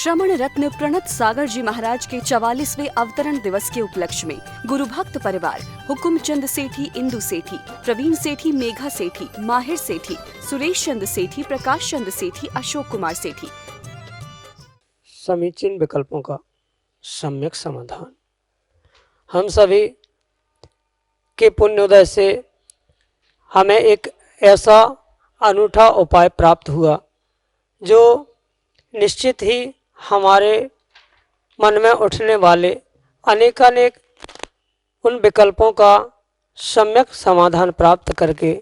श्रमण रत्न प्रणत सागर जी महाराज के 44वें अवतरण दिवस के उपलक्ष्य में गुरु भक्त परिवार हुकुमचंद सेठी, इंदु सेठी, प्रवीण सेठी, मेघा सेठी, माहिर सेठी, सुरेश चंद सेठी, प्रकाश चंद सेठी, अशोक कुमार सेठी। समीचीन विकल्पों का सम्यक समाधान। हम सभी के पुण्योदय से हमें एक ऐसा अनूठा उपाय प्राप्त हुआ जो निश्चित ही हमारे मन में उठने वाले अनेकानेक उन विकल्पों का सम्यक समाधान प्राप्त करके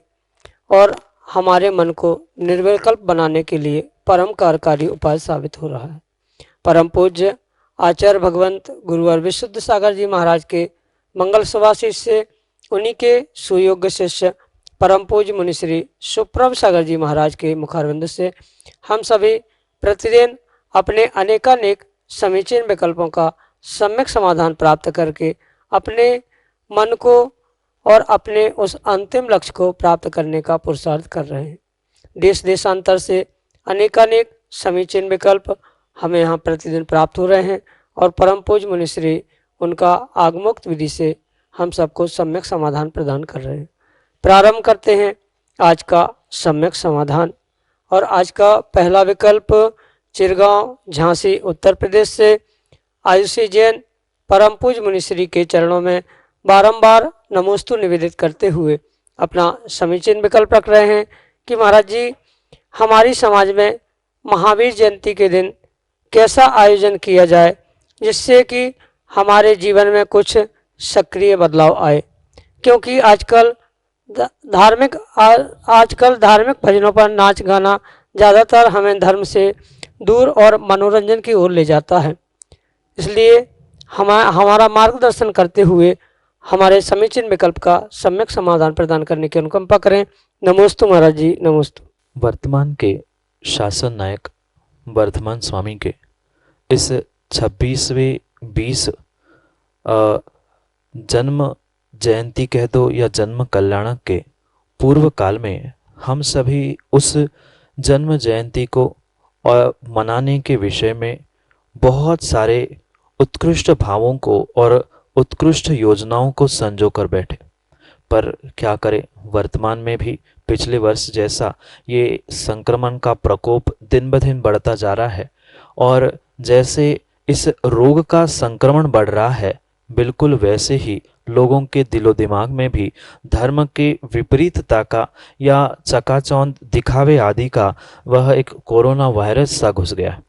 और हमारे मन को निर्विकल्प बनाने के लिए परम कार्यकारी उपाय साबित हो रहा है। परम पूज्य आचार्य भगवंत गुरुवर विशुद्ध सागर जी महाराज के मंगल सुभाषिष से उन्हीं के सुयोग्य शिष्य परम पूज्य मुनिश्री सुप्रभ सागर जी महाराज के मुखारविंद से हम सभी प्रतिदिन अपने अनेकानेक समीचीन विकल्पों का सम्यक समाधान प्राप्त करके अपने मन को और अपने उस अंतिम लक्ष्य को प्राप्त करने का पुरुषार्थ कर रहे हैं। देश देशांतर से अनेकानेक समीचीन विकल्प हमें यहाँ प्रतिदिन प्राप्त हो रहे हैं और परम पूज्य मुनिश्री उनका आगमोक्त विधि से हम सबको सम्यक समाधान प्रदान कर रहे हैं। प्रारंभ करते हैं आज का सम्यक समाधान। और आज का पहला विकल्प चिरगांव झांसी उत्तर प्रदेश से आयुषी जैन परम पूज्य मुनिश्री के चरणों में बारंबार नमोस्तु निवेदित करते हुए अपना समीचीन विकल्प रख रहे हैं कि महाराज जी, हमारी समाज में महावीर जयंती के दिन कैसा आयोजन किया जाए जिससे कि हमारे जीवन में कुछ सक्रिय बदलाव आए। क्योंकि आजकल धार्मिक भजनों पर नाच गाना ज़्यादातर हमें धर्म से दूर और मनोरंजन की ओर ले जाता है। इसलिए हमारा मार्गदर्शन करते हुए हमारे समीचीन विकल्प का सम्यक समाधान प्रदान करने की अनुकंपा करें। नमोस्तु महाराज जी, नमोस्तु। वर्तमान के शासन नायक वर्धमान स्वामी के इस 26वें 20 जन्म जयंती कह दो या जन्म कल्याणक के पूर्व काल में हम सभी उस जन्म जयंती को मनाने के विषय में बहुत सारे उत्कृष्ट भावों को और उत्कृष्ट योजनाओं को संजो कर बैठे। पर क्या करें, वर्तमान में भी पिछले वर्ष जैसा ये संक्रमण का प्रकोप दिन ब दिन बढ़ता जा रहा है और जैसे इस रोग का संक्रमण बढ़ रहा है, बिल्कुल वैसे ही लोगों के दिलो दिमाग में भी धर्म के विपरीतता का या चकाचौंध दिखावे आदि का वह एक कोरोना वायरस सा घुस गया।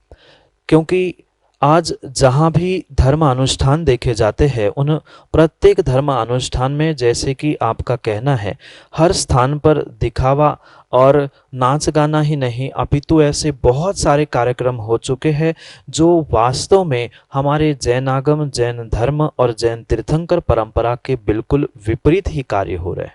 क्योंकि आज जहाँ भी धर्म अनुष्ठान देखे जाते हैं, उन प्रत्येक धर्म अनुष्ठान में जैसे कि आपका कहना है, हर स्थान पर दिखावा और नाच गाना ही नहीं अपितु ऐसे बहुत सारे कार्यक्रम हो चुके हैं जो वास्तव में हमारे जैन आगम, जैन धर्म और जैन तीर्थंकर परंपरा के बिल्कुल विपरीत ही कार्य हो रहे हैं।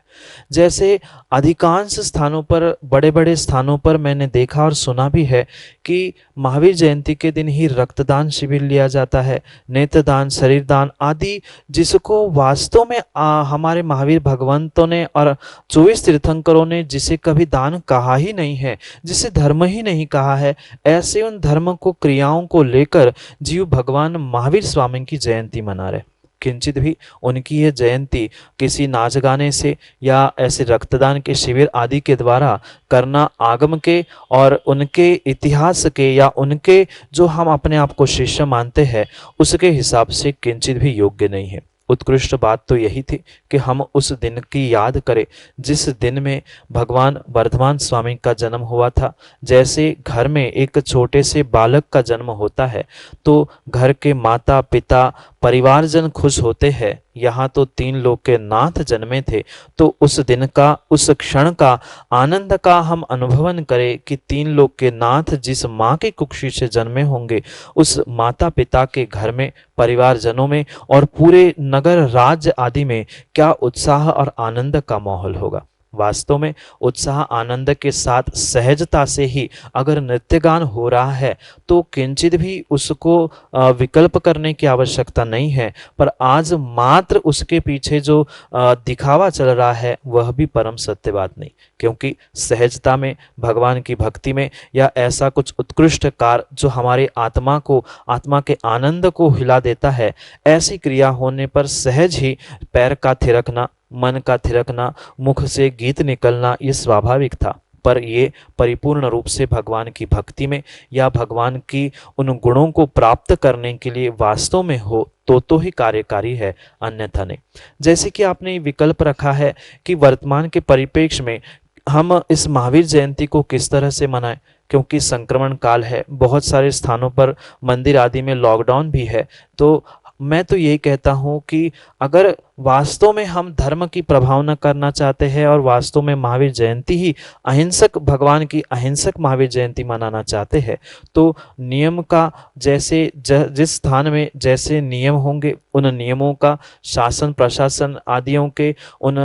जैसे अधिकांश स्थानों पर, बड़े बड़े स्थानों पर मैंने देखा और सुना भी है कि महावीर जयंती के दिन ही रक्तदान शिविर लिया जाता है, नेत्रदान, शरीर दान आदि, जिसको वास्तव में हमारे महावीर भगवंतों ने और 24 तीर्थंकरों ने जिसे कभी दान कहा ही नहीं है, जिसे धर्म ही नहीं कहा है, ऐसे उन धर्म को, क्रियाओं को लेकर जीव भगवान महावीर स्वामी की जयंती मना रहे। किंचित भी उनकी ये जयंती किसी नाच गाने से या ऐसे रक्तदान के शिविर आदि के द्वारा करना आगम के और उनके इतिहास के या उनके जो हम अपने आप को शिष्य मानते हैं उसके हिसाब से किंचित भी योग्य नहीं है। उत्कृष्ट बात तो यही थी कि हम उस दिन की याद करें जिस दिन में भगवान वर्धमान स्वामी का जन्म हुआ था। जैसे घर में एक छोटे से बालक का जन्म होता है तो घर के माता पिता परिवारजन खुश होते हैं। यहाँ तो 3 लोक के नाथ जन्मे थे, तो उस दिन का, उस क्षण का आनंद का हम अनुभवन करें कि 3 लोक के नाथ जिस माँ के कुक्षी से जन्मे होंगे, उस माता पिता के घर में, परिवारजनों में और पूरे नगर राज्य आदि में क्या उत्साह और आनंद का माहौल होगा। वास्तव में उत्साह आनंद के साथ सहजता से ही अगर नृत्यगान हो रहा है तो किंचित भी उसको विकल्प करने की आवश्यकता नहीं है। पर आज मात्र उसके पीछे जो दिखावा चल रहा है वह भी परम सत्य बात नहीं, क्योंकि सहजता में, भगवान की भक्ति में या ऐसा कुछ उत्कृष्ट कार्य जो हमारे आत्मा को, आत्मा के आनंद को हिला देता है, ऐसी क्रिया होने पर सहज ही पैर का थिरकना, मन का थिरकना, मुख से गीत निकलना ये स्वाभाविक था। पर ये परिपूर्ण रूप से भगवान की भक्ति में या भगवान की उन गुणों को प्राप्त करने के लिए वास्तव में हो तो ही कार्यकारी है, अन्यथा नहीं। जैसे कि आपने विकल्प रखा है कि वर्तमान के परिप्रेक्ष्य में हम इस महावीर जयंती को किस तरह से मनाएं, क्योंकि संक्रमण काल है, बहुत सारे स्थानों पर मंदिर आदि में लॉकडाउन भी है। तो मैं तो यही कहता हूँ कि अगर वास्तव में हम धर्म की प्रभावना करना चाहते हैं और वास्तव में महावीर जयंती ही अहिंसक, भगवान की अहिंसक महावीर जयंती मनाना चाहते हैं, तो नियम का जैसे जिस स्थान में जैसे नियम होंगे उन नियमों का, शासन प्रशासन आदियों के उन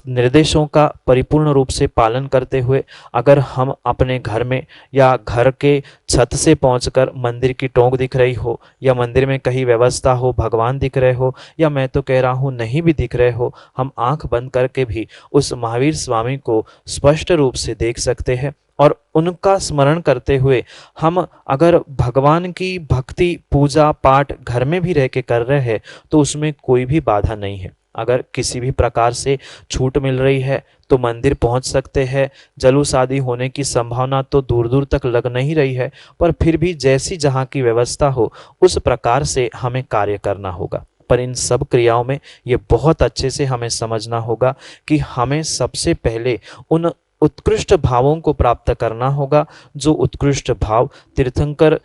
निर्देशों का परिपूर्ण रूप से पालन करते हुए अगर हम अपने घर में या घर के छत से पहुंचकर मंदिर की टोंक दिख रही हो या मंदिर में कहीं व्यवस्था हो, भगवान दिख रहे हो या मैं तो कह रहा हूँ नहीं भी दिख रहे हो, हम आंख बंद करके भी उस महावीर स्वामी को स्पष्ट रूप से देख सकते हैं। और उनका स्मरण करते हुए हम अगर भगवान की भक्ति, पूजा पाठ घर में भी रह के कर रहे हैं तो उसमें कोई भी बाधा नहीं है। अगर किसी भी प्रकार से छूट मिल रही है तो मंदिर पहुंच सकते हैं। जलूस आदि होने की संभावना तो दूर दूर तक लग नहीं रही है, पर फिर भी जैसी जहां की व्यवस्था हो उस प्रकार से हमें कार्य करना होगा। पर इन सब क्रियाओं में ये बहुत अच्छे से हमें समझना होगा कि हमें सबसे पहले उन उत्कृष्ट भावों को प्राप्त करना होगा जो उत्कृष्ट भाव तीर्थंकर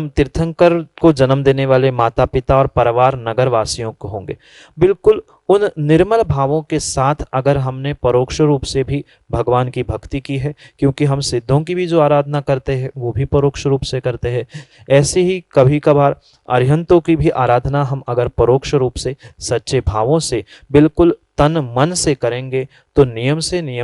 तीर्थंकर को जन्म देने वाले माता पिता और परिवार नगरवासियों को होंगे। बिल्कुल उन निर्मल भावों के साथ अगर हमने परोक्ष रूप से भी भगवान की भक्ति की है, क्योंकि हम सिद्धों की भी जो आराधना करते हैं वो भी परोक्ष रूप से करते हैं, ऐसे ही कभी कभार अरिहंतों की भी आराधना हम अगर परोक्ष रूप से सच्चे भावों से बिल्कुल तन मन से करेंगे तो नियम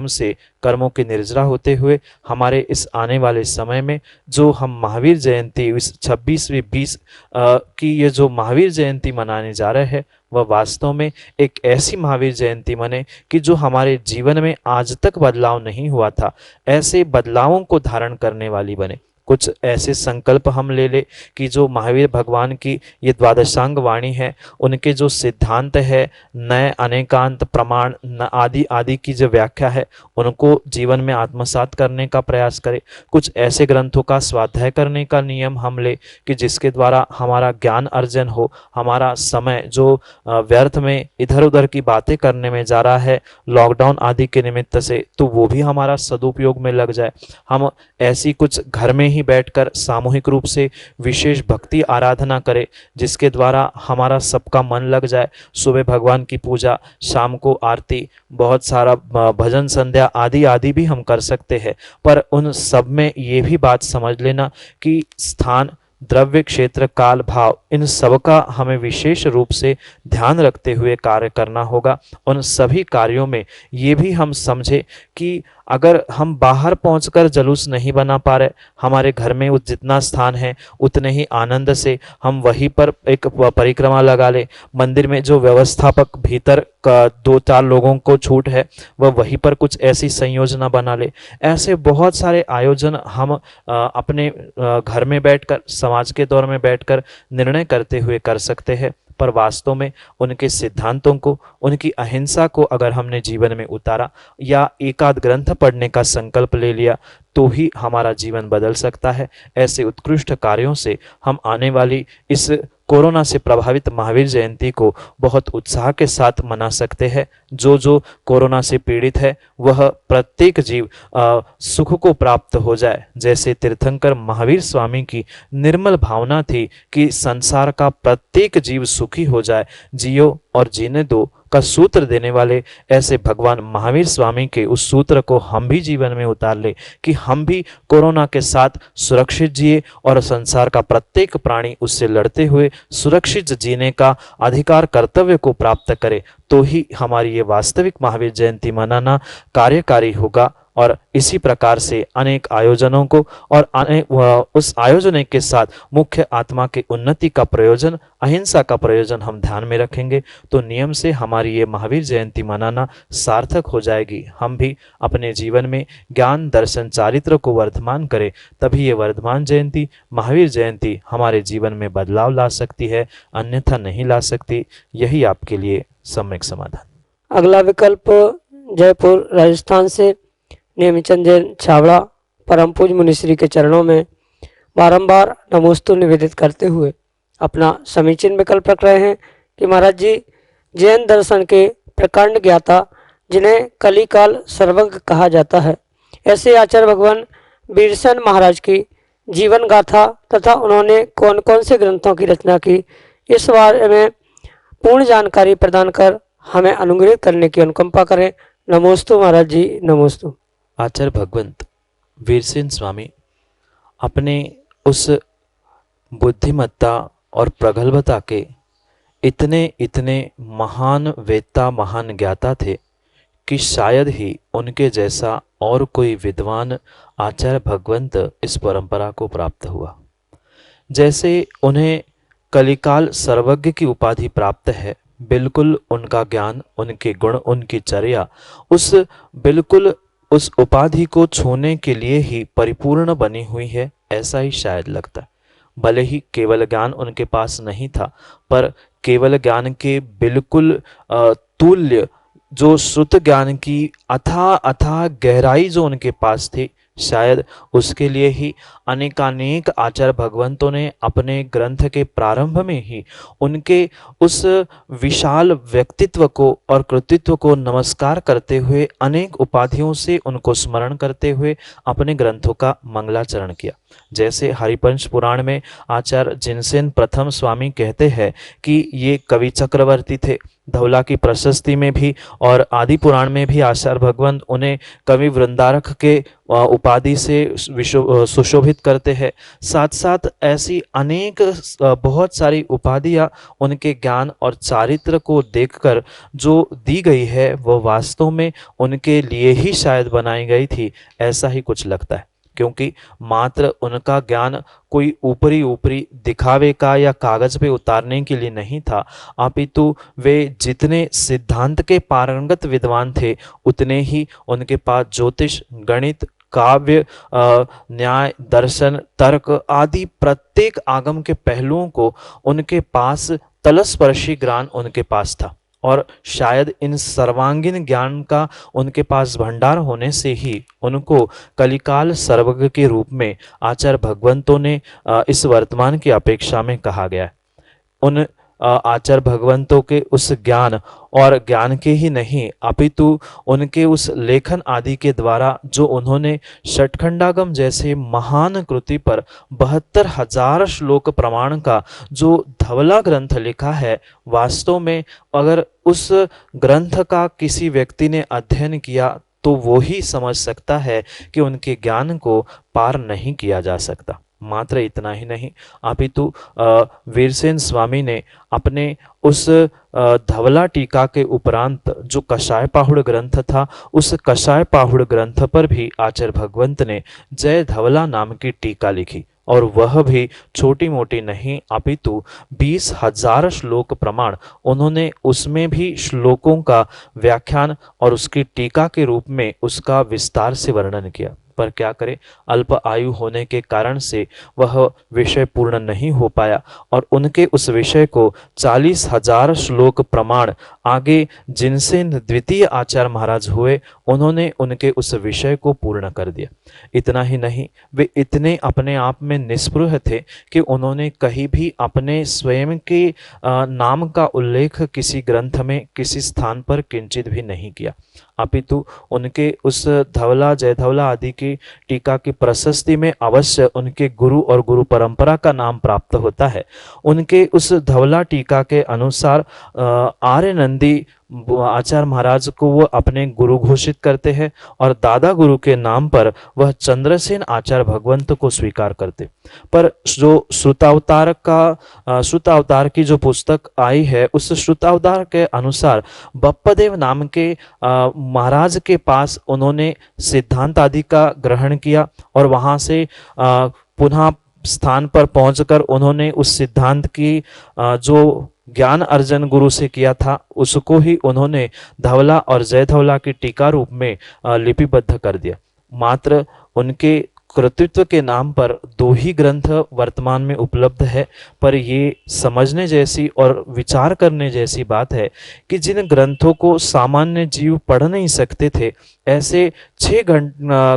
से कर्मों की निर्जरा होते हुए हमारे इस आने वाले समय में जो हम महावीर जयंती इस 26वीं 20 की ये जो महावीर जयंती मनाने जा रहे हैं वह वास्तव में एक ऐसी महावीर जयंती मने कि जो हमारे जीवन में आज तक बदलाव नहीं हुआ था, ऐसे बदलावों को धारण करने वाली बने। कुछ ऐसे संकल्प हम ले ले कि जो महावीर भगवान की ये द्वादशांग वाणी है, उनके जो सिद्धांत है, नए अनेकांत प्रमाण आदि आदि की जो व्याख्या है, उनको जीवन में आत्मसात करने का प्रयास करें। कुछ ऐसे ग्रंथों का स्वाध्याय करने का नियम हम ले कि जिसके द्वारा हमारा ज्ञान अर्जन हो, हमारा समय जो व्यर्थ में इधर उधर की बातें करने में जा रहा है लॉकडाउन आदि के निमित्त से, तो वो भी हमारा सदुपयोग में लग जाए। हम ऐसी कुछ घर में ही बैठकर सामूहिक रूप से विशेष भक्ति आराधना करें जिसके द्वारा हमारा सबका मन लग जाए। सुबह भगवान की पूजा, शाम को आरती, बहुत सारा भजन संध्या आदि आदि भी हम कर सकते हैं। पर उन सब में ये भी बात समझ लेना कि स्थान, द्रव्य, क्षेत्र, काल, भाव, इन सब का हमें विशेष रूप से ध्यान रखते हुए कार्य करना होगा। उन सभी कार्यों में ये भी हम समझे कि अगर हम बाहर पहुंचकर जुलूस नहीं बना पा रहे, हमारे घर में जितना स्थान है उतने ही आनंद से हम वहीं पर एक परिक्रमा लगा ले। मंदिर में जो व्यवस्थापक भीतर का 2-4 लोगों को छूट है वह वहीं पर कुछ ऐसी संयोजना बना ले। ऐसे बहुत सारे आयोजन हम अपने घर में बैठकर, समाज के दौर में बैठकर निर्णय करते हुए कर सकते हैं। पर वास्तव में उनके सिद्धांतों को, उनकी अहिंसा को अगर हमने जीवन में उतारा या एकाध ग्रंथ पढ़ने का संकल्प ले लिया तो ही हमारा जीवन बदल सकता है। ऐसे उत्कृष्ट कार्यों से हम आने वाली इस कोरोना से प्रभावित महावीर जयंती को बहुत उत्साह के साथ मना सकते हैं। जो कोरोना से पीड़ित है वह प्रत्येक जीव सुख को प्राप्त हो जाए। जैसे तीर्थंकर महावीर स्वामी की निर्मल भावना थी कि संसार का प्रत्येक जीव सुखी हो जाए। जियो और जीने दो, का सूत्र देने वाले ऐसे भगवान महावीर स्वामी के उस सूत्र को हम भी जीवन में उतार ले कि हम भी कोरोना के साथ सुरक्षित जिए और संसार का प्रत्येक प्राणी उससे लड़ते हुए सुरक्षित जीने का अधिकार कर्तव्य को प्राप्त करे, तो ही हमारी ये वास्तविक महावीर जयंती मनाना कार्यकारी होगा। और इसी प्रकार से अनेक आयोजनों को और उस आयोजन के साथ मुख्य आत्मा के उन्नति का प्रयोजन, अहिंसा का प्रयोजन हम ध्यान में रखेंगे तो नियम से हमारी ये महावीर जयंती मनाना सार्थक हो जाएगी। हम भी अपने जीवन में ज्ञान दर्शन चारित्र को वर्धमान करें, तभी ये वर्धमान जयंती महावीर जयंती हमारे जीवन में बदलाव ला सकती है, अन्यथा नहीं ला सकती। यही आपके लिए सम्यक समाधान। अगला विकल्प जयपुर राजस्थान से नेमीचंद जैन छावड़ा परम पूज मुनिश्री के चरणों में बारंबार नमोस्तु निवेदित करते हुए अपना समीचीन विकल्प रख रहे हैं कि महाराज जी, जैन दर्शन के प्रकांड ज्ञाता जिन्हें कलिकाल सर्वज्ञ कहा जाता है, ऐसे आचार्य भगवान वीरसेन महाराज की जीवन गाथा तथा उन्होंने कौन कौन से ग्रंथों की रचना की, इस बारे में पूर्ण जानकारी प्रदान कर हमें अनुग्रहित करने की अनुकंपा करें। नमोस्तु महाराज जी, नमोस्तु। आचार्य भगवंत वीरसेन स्वामी अपने उस बुद्धिमत्ता और प्रगल्भता के इतने महान वेत्ता, महान ज्ञाता थे कि शायद ही उनके जैसा और कोई विद्वान आचार्य भगवंत इस परंपरा को प्राप्त हुआ। जैसे उन्हें कलिकाल सर्वज्ञ की उपाधि प्राप्त है, बिल्कुल उनका ज्ञान, उनके गुण, उनकी चर्या बिल्कुल उस उपाधि को छूने के लिए ही परिपूर्ण बनी हुई है, ऐसा ही शायद लगता है। भले ही केवल ज्ञान उनके पास नहीं था, पर केवल ज्ञान के बिल्कुल तुल्य जो श्रुत ज्ञान की अथाह गहराई जो उनके पास थी, शायद उसके लिए ही अनेकानेक आचार्य भगवंतों ने अपने ग्रंथ के प्रारंभ में ही उनके उस विशाल व्यक्तित्व को और कृतित्व को नमस्कार करते हुए, अनेक उपाधियों से उनको स्मरण करते हुए अपने ग्रंथों का मंगलाचरण किया। जैसे हरिवंश पुराण में आचार्य जिनसेन प्रथम स्वामी कहते हैं कि ये कवि चक्रवर्ती थे। धवला की प्रशस्ति में भी और आदि पुराण में भी आचार्य भगवंत उन्हें कवि वृंदारक के उपाधि से सुशोभित करते हैं। साथ साथ ऐसी अनेक बहुत सारी उपाधियां उनके ज्ञान और चारित्र को देखकर जो दी गई है, वह वास्तव में उनके लिए ही शायद बनाई गई थी, ऐसा ही कुछ लगता है। क्योंकि मात्र उनका ज्ञान कोई ऊपरी दिखावे का या कागज पे उतारने के लिए नहीं था, अपितु वे जितने सिद्धांत के पारंगत विद्वान थे, उतने ही उनके पास ज्योतिष, गणित, काव्य, न्याय, दर्शन, तर्क आदि प्रत्येक आगम के पहलुओं को उनके पास तलस्पर्शी ज्ञान उनके पास था। और शायद इन सर्वांगीण ज्ञान का उनके पास भंडार होने से ही उनको कलिकाल सर्वज्ञ के रूप में आचार्य भगवंतों ने इस वर्तमान की अपेक्षा में कहा गया है। उन आचार्य भगवंतों के उस ज्ञान और ज्ञान के ही नहीं, अपितु उनके उस लेखन आदि के द्वारा जो उन्होंने षटखंडागम जैसे महान कृति पर 72,000 श्लोक प्रमाण का जो धवला ग्रंथ लिखा है, वास्तव में अगर उस ग्रंथ का किसी व्यक्ति ने अध्ययन किया तो वो ही समझ सकता है कि उनके ज्ञान को पार नहीं किया जा सकता। मात्र इतना ही नहीं, अपितु वीरसेन स्वामी ने अपने उस धवला टीका के उपरांत जो कषाय पाहुड़ ग्रंथ था, उस कषाय पाहुड़ ग्रंथ पर भी आचार्य भगवंत ने जय धवला नाम की टीका लिखी, और वह भी छोटी मोटी नहीं, अपितु 20,000 श्लोक प्रमाण उन्होंने उसमें भी श्लोकों का व्याख्यान और उसकी टीका के रूप में उसका विस्तार से वर्णन किया। पर क्या करें, अल्प आयु होने के कारण से वह विषय पूर्ण नहीं हो पाया, और उनके उस विषय को 40,000 श्लोक प्रमाण आगे जिनसे द्वितीय आचार्य महाराज हुए, उन्होंने उनके उस विषय को पूर्ण कर दिया। इतना ही नहीं, वे इतने अपने आप में निस्पृह थे कि उन्होंने कहीं भी अपने स्वयं के नाम का उल्लेख किसी ग्रंथ में किसी स्थान पर किंचित भी नहीं किया, अपितु उनके उस धवला, जय धवला आदि की टीका की प्रशस्ति में अवश्य उनके गुरु और गुरु परंपरा का नाम प्राप्त होता है। उनके उस धवला टीका के अनुसार आर्य नंदी आचार्य महाराज को वो अपने गुरु घोषित करते हैं और दादा गुरु के नाम पर वह चंद्रसेन आचार्य भगवंत को स्वीकार करते। पर जो श्रुतावतार की जो पुस्तक आई है, उस श्रुतावतार के अनुसार बप्पदेव नाम के महाराज के पास उन्होंने सिद्धांत आदि का ग्रहण किया और वहां से पुनः स्थान पर पहुंचकर उन्होंने उस सिद्धांत की जो ज्ञान अर्जन गुरु से किया था, उसको ही उन्होंने धवला और जय धवला की टीका रूप में लिपिबद्ध कर दिया। मात्र उनके कृतित्व के नाम पर 2 ही ग्रंथ वर्तमान में उपलब्ध है, पर ये समझने जैसी और विचार करने जैसी बात है कि जिन ग्रंथों को सामान्य जीव पढ़ नहीं सकते थे, ऐसे 6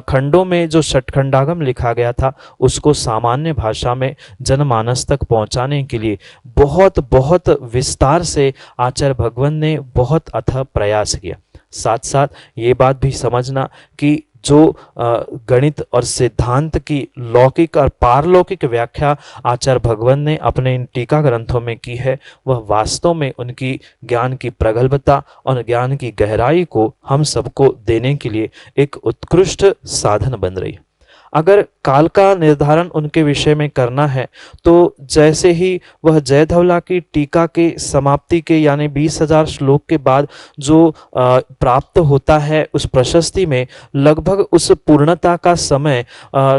खंडों में जो षटखंडागम लिखा गया था, उसको सामान्य भाषा में जनमानस तक पहुंचाने के लिए बहुत बहुत विस्तार से आचार्य भगवंत ने बहुत अथक प्रयास किया। साथ साथ ये बात भी समझना कि जो गणित और सिद्धांत की लौकिक और पारलौकिक व्याख्या आचार्य भगवंत ने अपने इन टीका ग्रंथों में की है, वह वास्तव में उनकी ज्ञान की प्रगल्भता और ज्ञान की गहराई को हम सबको देने के लिए एक उत्कृष्ट साधन बन रही है। अगर काल का निर्धारण उनके विषय में करना है तो जैसे ही वह जय धवला की टीका के समाप्ति के यानी 20,000 श्लोक के बाद जो प्राप्त होता है, उस प्रशस्ति में लगभग उस पूर्णता का समय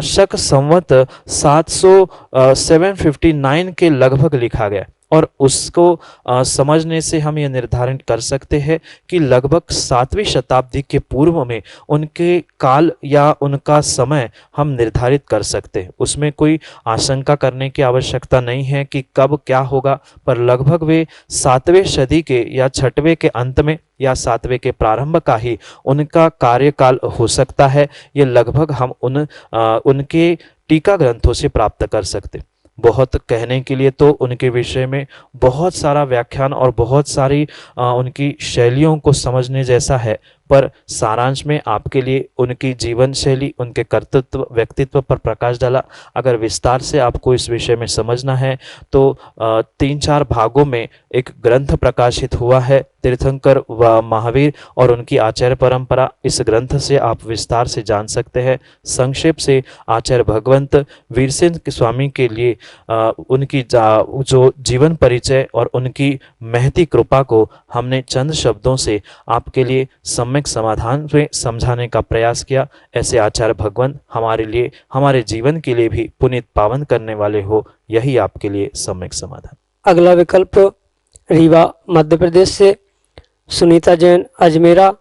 शक संवत 759 के लगभग लिखा गया और उसको समझने से हम यह निर्धारण कर सकते हैं कि लगभग 7वीं शताब्दी के पूर्व में उनके काल या उनका समय हम निर्धारित कर सकते हैं। उसमें कोई आशंका करने की आवश्यकता नहीं है कि कब क्या होगा, पर लगभग वे 7वें सदी के या 6वें के अंत में या 7वें के प्रारंभ का ही उनका कार्यकाल हो सकता है। ये लगभग हम उनके टीका ग्रंथों से प्राप्त कर सकते। बहुत कहने के लिए तो उनके विषय में बहुत सारा व्याख्यान और बहुत सारी उनकी शैलियों को समझने जैसा है, पर सारांश में आपके लिए उनकी जीवन शैली, उनके कर्तृत्व, व्यक्तित्व पर प्रकाश डाला। अगर विस्तार से आपको इस विषय में समझना है तो 3-4 भागों में एक ग्रंथ प्रकाशित हुआ है, तीर्थंकर व महावीर और उनकी आचार्य परंपरा। इस ग्रंथ से आप विस्तार से जान सकते हैं। संक्षेप से आचार्य भगवंत वीरसेन स्वामी के लिए उनकी जो जीवन परिचय और उनकी महती कृपा को हमने चंद शब्दों से आपके लिए सम्यक समाधान में समझाने का प्रयास किया। ऐसे आचार्य भगवंत हमारे लिए, हमारे जीवन के लिए भी पुनीत पावन करने वाले हो, यही आपके लिए सम्यक समाधान। अगला विकल्प रीवा मध्य प्रदेश से सुनीता जैन अजमेरा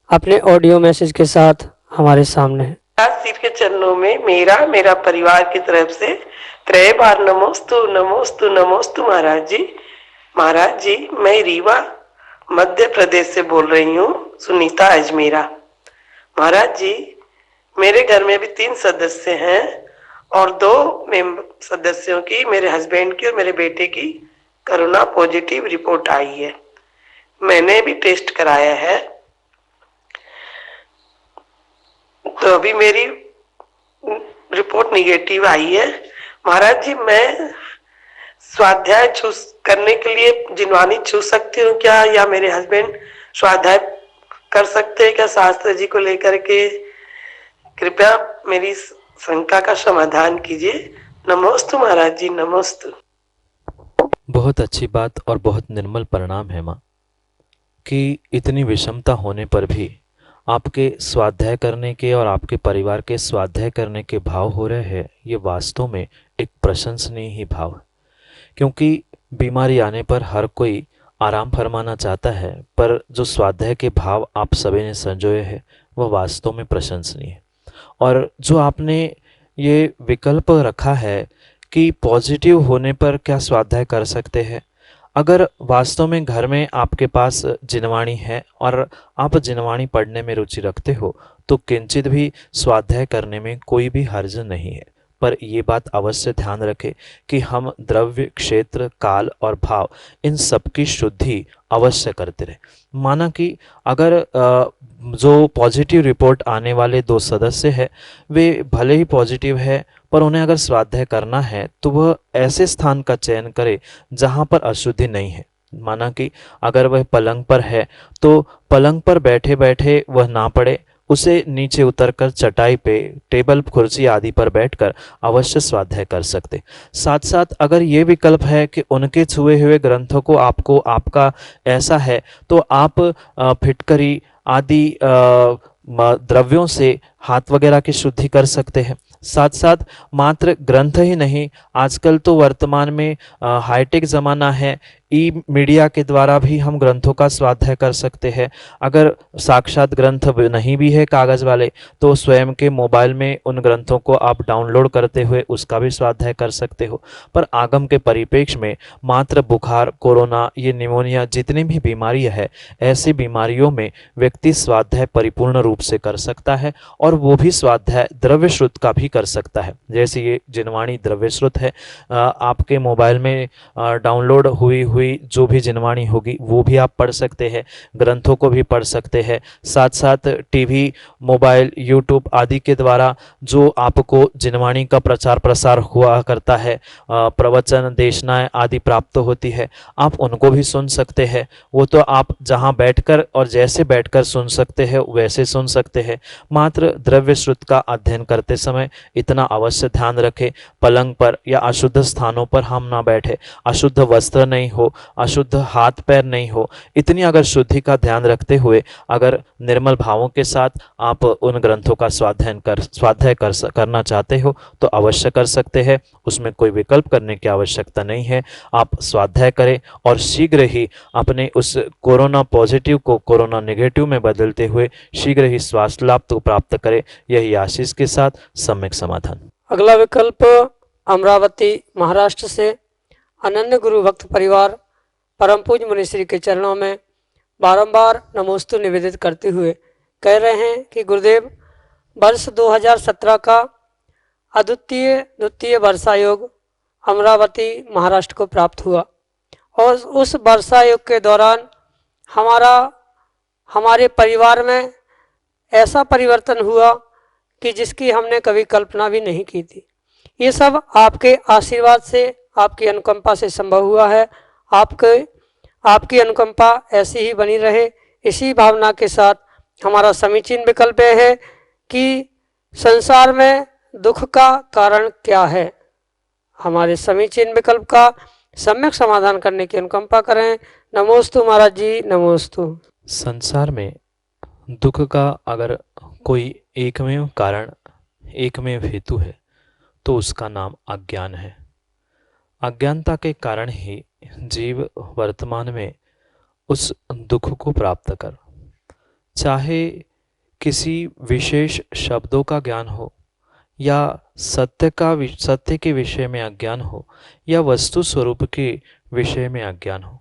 अपने ऑडियो मैसेज के साथ हमारे सामने है। सिर के चरणों में मेरा परिवार की तरफ से 3 बार नमोस्तु नमोस्तु नमोस्तु महाराज जी। महाराज जी, मैं रीवा मध्य प्रदेश से बोल रही हूँ, सुनीता अजमेरा। महाराज जी, मेरे घर में भी 3 सदस्य हैं और 2 सदस्यों की, मेरे हस्बैंड की और मेरे बेटे की कोरोना पॉजिटिव रिपोर्ट आई है। मैंने भी टेस्ट कराया है, तो अभी मेरी रिपोर्ट निगेटिव आई है। महाराज जी, मैं स्वाध्याय करने के लिए जिनवानी छू सकती हूँ क्या, या मेरे हस्बैंड स्वाध्याय कर सकते हैं क्या शास्त्र जी को लेकर के? कृपया मेरी शंका का समाधान कीजिए। नमोस्तु महाराज जी, नमोस्तु। बहुत अच्छी बात और बहुत निर्मल परिणाम है माँ कि इतनी विषमता होने पर भी आपके स्वाध्याय करने के और आपके परिवार के स्वाध्याय करने के भाव हो रहे हैं। ये वास्तव में एक प्रशंसनीय ही भाव है, क्योंकि बीमारी आने पर हर कोई आराम फरमाना चाहता है, पर जो स्वाध्याय के भाव आप सभी ने संजोए हैं वह वास्तव में प्रशंसनीय है। और जो आपने ये विकल्प रखा है कि पॉजिटिव होने पर क्या स्वाध्याय कर सकते हैं, अगर वास्तव में घर में आपके पास जिनवाणी है और आप जिनवाणी पढ़ने में रुचि रखते हो तो किंचित भी स्वाध्याय करने में कोई भी हर्ज नहीं है। पर ये बात अवश्य ध्यान रखें कि हम द्रव्य, क्षेत्र, काल और भाव इन सब की शुद्धि अवश्य करते रहे। माना कि अगर जो पॉजिटिव रिपोर्ट आने वाले 2 सदस्य हैं वे भले ही पॉजिटिव है, पर उन्हें अगर स्वाध्याय करना है तो वह ऐसे स्थान का चयन करे जहाँ पर अशुद्धि नहीं है, माना कि अगर वह पलंग पर है तो पलंग पर बैठे बैठे वह ना पड़े, उसे नीचे उतरकर चटाई पे, टेबल, कुर्सी आदि पर बैठकर अवश्य स्वाध्याय कर सकते। साथ साथ अगर ये विकल्प है कि उनके छुए हुए ग्रंथों को आपको, आपका ऐसा है तो आप फिटकरी आदि द्रव्यों से हाथ वगैरह की शुद्धि कर सकते हैं। साथ साथ मात्र ग्रंथ ही नहीं, आजकल तो वर्तमान में हाईटेक ज़माना है, ई मीडिया के द्वारा भी हम ग्रंथों का स्वाध्याय कर सकते हैं। अगर साक्षात ग्रंथ नहीं भी है कागज़ वाले तो स्वयं के मोबाइल में उन ग्रंथों को आप डाउनलोड करते हुए उसका भी स्वाध्याय कर सकते हो। पर आगम के परिप्रेक्ष्य में मात्र बुखार, कोरोना, ये निमोनिया, जितनी भी बीमारियां है, ऐसी बीमारियों में व्यक्ति स्वाध्याय परिपूर्ण रूप से कर सकता है और वो भी स्वाध्याय द्रव्य श्रुत का भी कर सकता है। जैसे ये जिनवाणी द्रव्य श्रुत है, आपके मोबाइल में डाउनलोड हुई जो भी जिनवाणी होगी वो भी आप पढ़ सकते हैं, ग्रंथों को भी पढ़ सकते हैं। साथ साथ टीवी, मोबाइल, यूट्यूब आदि के द्वारा जो आपको जिनवाणी का प्रचार प्रसार हुआ करता है, प्रवचन, देशनाएं आदि प्राप्त होती है, आप उनको भी सुन सकते हैं। वो तो आप जहां बैठकर और जैसे बैठकर सुन सकते हैं वैसे सुन सकते हैं। मात्र द्रव्य श्रुत का अध्ययन करते समय इतना अवश्य ध्यान रखें, पलंग पर या अशुद्ध स्थानों पर हम ना बैठे, अशुद्ध वस्त्र नहीं हो, अशुद्ध हाथ पैर नहीं हो। इतनी अगर शुद्धि का ध्यान रखते हुए अगर निर्मल भावों के साथ आप उन ग्रंथों का स्वाध्याय करना चाहते हो तो अवश्य कर सकते हैं। उसमें कोई विकल्प करने की आवश्यकता नहीं है। आप स्वाध्याय करें और शीघ्र ही अपने उस कोरोना पॉजिटिव को कोरोना नेगेटिव में बदलते हुए शीघ्र ही स्वास्थ्य लाभ तो प्राप्त करें, यही आशीष के साथ सम्यक समाधान। अगला विकल्प अमरावती महाराष्ट्र से अनन्य गुरु भक्त परिवार परम पूज्य मुनिश्री के चरणों में बारंबार नमोस्तु निवेदित करते हुए कह रहे हैं कि गुरुदेव, वर्ष 2017 का द्वितीय वर्षा योग अमरावती महाराष्ट्र को प्राप्त हुआ और उस वर्षा योग के दौरान हमारे परिवार में ऐसा परिवर्तन हुआ कि जिसकी हमने कभी कल्पना भी नहीं की थी। ये सब आपके आशीर्वाद से, आपकी अनुकंपा से संभव हुआ है। आपकी अनुकंपा ऐसी ही बनी रहे। इसी भावना के साथ हमारा समीचीन विकल्प है कि संसार में दुख का कारण क्या है। हमारे समीचीन विकल्प का सम्यक समाधान करने की अनुकंपा करें। नमोस्तु महाराज जी, नमोस्तु। संसार में दुख का अगर कोई एकमेव कारण, एकमेव हेतु है तो उसका नाम अज्ञान है। अज्ञानता के कारण ही जीव वर्तमान में उस दुख को प्राप्त कर, चाहे किसी विशेष शब्दों का ज्ञान हो या सत्य के विषय में अज्ञान हो या वस्तु स्वरूप के विषय में अज्ञान हो,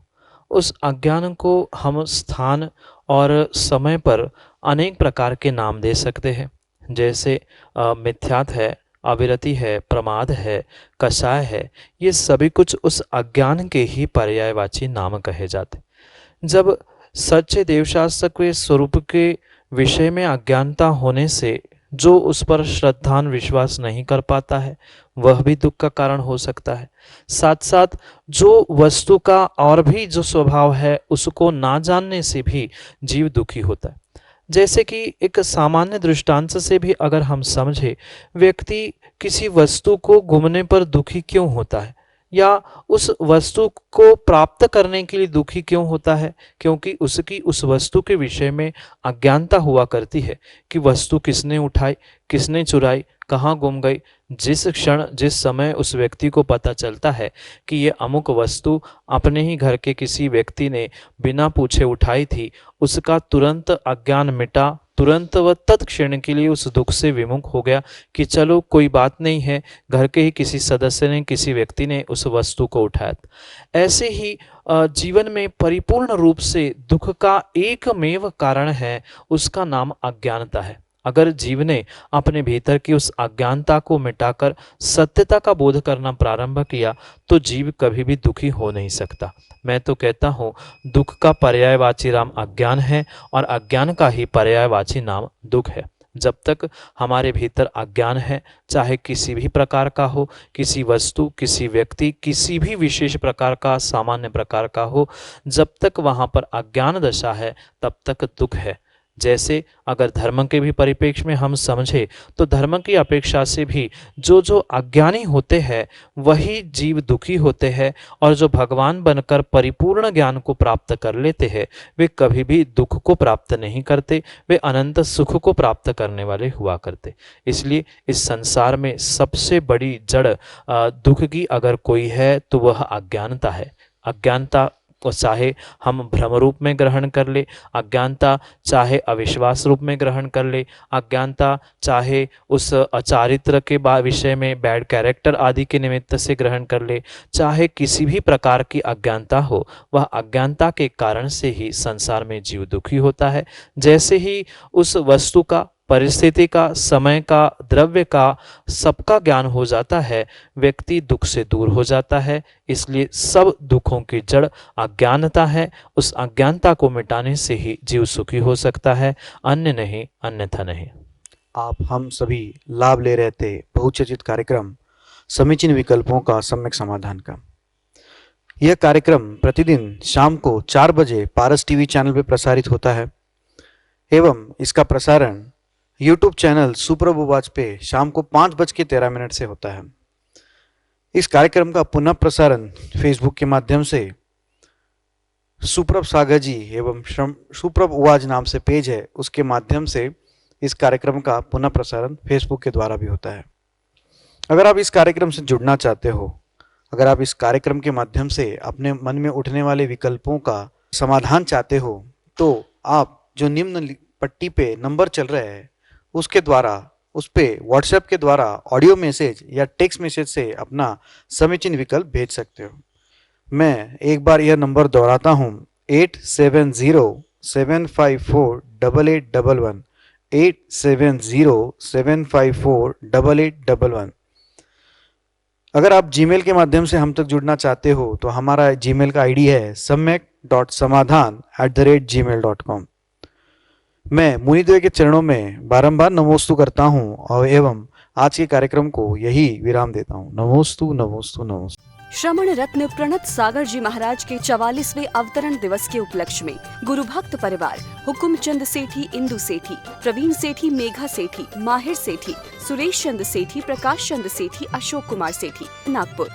उस अज्ञान को हम स्थान और समय पर अनेक प्रकार के नाम दे सकते हैं। जैसे मिथ्यात है, अविरति है, प्रमाद है, कषाय है, ये सभी कुछ उस अज्ञान के ही पर्यायवाची नाम कहे जाते। जब सच्चे देवशास्त्र के स्वरूप के विषय में अज्ञानता होने से जो उस पर श्रद्धान विश्वास नहीं कर पाता है वह भी दुख का कारण हो सकता है। साथ साथ जो वस्तु का और भी जो स्वभाव है उसको ना जानने से भी जीव दुखी होता है। जैसे कि एक सामान्य दृष्टांत से भी अगर हम समझे, व्यक्ति किसी वस्तु को गुमने पर दुखी क्यों होता है या उस वस्तु को प्राप्त करने के लिए दुखी क्यों होता है, क्योंकि उसकी उस वस्तु के विषय में अज्ञानता हुआ करती है कि वस्तु किसने उठाई, किसने चुराई, कहाँ गुम गई। जिस क्षण, जिस समय उस व्यक्ति को पता चलता है कि ये अमुक वस्तु अपने ही घर के किसी व्यक्ति ने बिना पूछे उठाई थी, उसका तुरंत अज्ञान मिटा, तुरंत वह तत्क्षण के लिए उस दुख से विमुख हो गया कि चलो कोई बात नहीं है, घर के ही किसी सदस्य ने, किसी व्यक्ति ने उस वस्तु को उठाया। ऐसे ही जीवन में परिपूर्ण रूप से दुख का एकमेव कारण है, उसका नाम अज्ञानता है। अगर जीव ने अपने भीतर की उस अज्ञानता को मिटाकर सत्यता का बोध करना प्रारंभ किया तो जीव कभी भी दुखी हो नहीं सकता। मैं तो कहता हूँ दुख का पर्यायवाची नाम अज्ञान है और अज्ञान का ही पर्यायवाची नाम दुख है। जब तक हमारे भीतर अज्ञान है, चाहे किसी भी प्रकार का हो, किसी वस्तु, किसी व्यक्ति, किसी भी विशेष प्रकार का, सामान्य प्रकार का हो, जब तक वहाँ पर अज्ञान दशा है तब तक दुख है। जैसे अगर धर्म के भी परिप्रेक्ष्य में हम समझे तो धर्म की अपेक्षा से भी जो अज्ञानी होते हैं वही जीव दुखी होते हैं, और जो भगवान बनकर परिपूर्ण ज्ञान को प्राप्त कर लेते हैं वे कभी भी दुख को प्राप्त नहीं करते, वे अनंत सुख को प्राप्त करने वाले हुआ करते। इसलिए इस संसार में सबसे बड़ी जड़ दुख की अगर कोई है तो वह अज्ञानता है। अज्ञानता को चाहे हम भ्रम रूप में ग्रहण कर ले, अज्ञानता चाहे अविश्वास रूप में ग्रहण कर ले, अज्ञानता चाहे उस अचारित्र के विषय में बैड कैरेक्टर आदि के निमित्त से ग्रहण कर ले, चाहे किसी भी प्रकार की अज्ञानता हो, वह अज्ञानता के कारण से ही संसार में जीव दुखी होता है। जैसे ही उस वस्तु का, परिस्थिति का, समय का, द्रव्य का, सबका ज्ञान हो जाता है, व्यक्ति दुख से दूर हो जाता है। इसलिए सब दुखों की जड़ अज्ञानता है। उस अज्ञानता को मिटाने से ही जीव सुखी हो सकता है, अन्य नहीं, अन्यथा नहीं। आप हम सभी लाभ ले रहे थे बहुचर्चित कार्यक्रम समीचीन विकल्पों का सम्यक समाधान का। यह कार्यक्रम प्रतिदिन शाम को 4 बजे पारस टीवी चैनल पर प्रसारित होता है एवं इसका प्रसारण YouTube चैनल सुप्रभ उवाच पे शाम को 5:13 से होता है। इस कार्यक्रम का पुनः प्रसारण फेसबुक के माध्यम से सुप्रभ सागर जी एवं सुप्रभ उवाच नाम से पेज है, उसके माध्यम से इस कार्यक्रम का पुनः प्रसारण फेसबुक के द्वारा भी होता है। अगर आप इस कार्यक्रम से जुड़ना चाहते हो, अगर आप इस कार्यक्रम के माध्यम से अपने मन में उठने वाले विकल्पों का समाधान चाहते हो, तो आप जो निम्न पट्टी पे नंबर चल रहे हैं उसके द्वारा, उस पे व्हाट्सएप के द्वारा ऑडियो मैसेज या टेक्स्ट मैसेज से अपना समीचीन विकल्प भेज सकते हो। मैं एक बार यह नंबर दोहराता हूँ, 8707548811, 8707548811। अगर आप जीमेल के माध्यम से हम तक जुड़ना चाहते हो तो हमारा जीमेल का आईडी है samyak.samadhan@gmail.com। मैं मुनिदेव के चरणों में बारंबार नमोस्तु करता हूँ और एवं आज के कार्यक्रम को यही विराम देता हूँ। नमोस्तु नमोस्तु नमोस्तु। श्रमण रत्न प्रणत सागर जी महाराज के 44वें अवतरण दिवस के उपलक्ष्य में गुरु भक्त परिवार हुकुमचंद सेठी, इंदु सेठी, प्रवीण सेठी, मेघा सेठी, माहिर सेठी, सुरेश चंद सेठी, प्रकाश चंद सेठी, अशोक कुमार सेठी, नागपुर।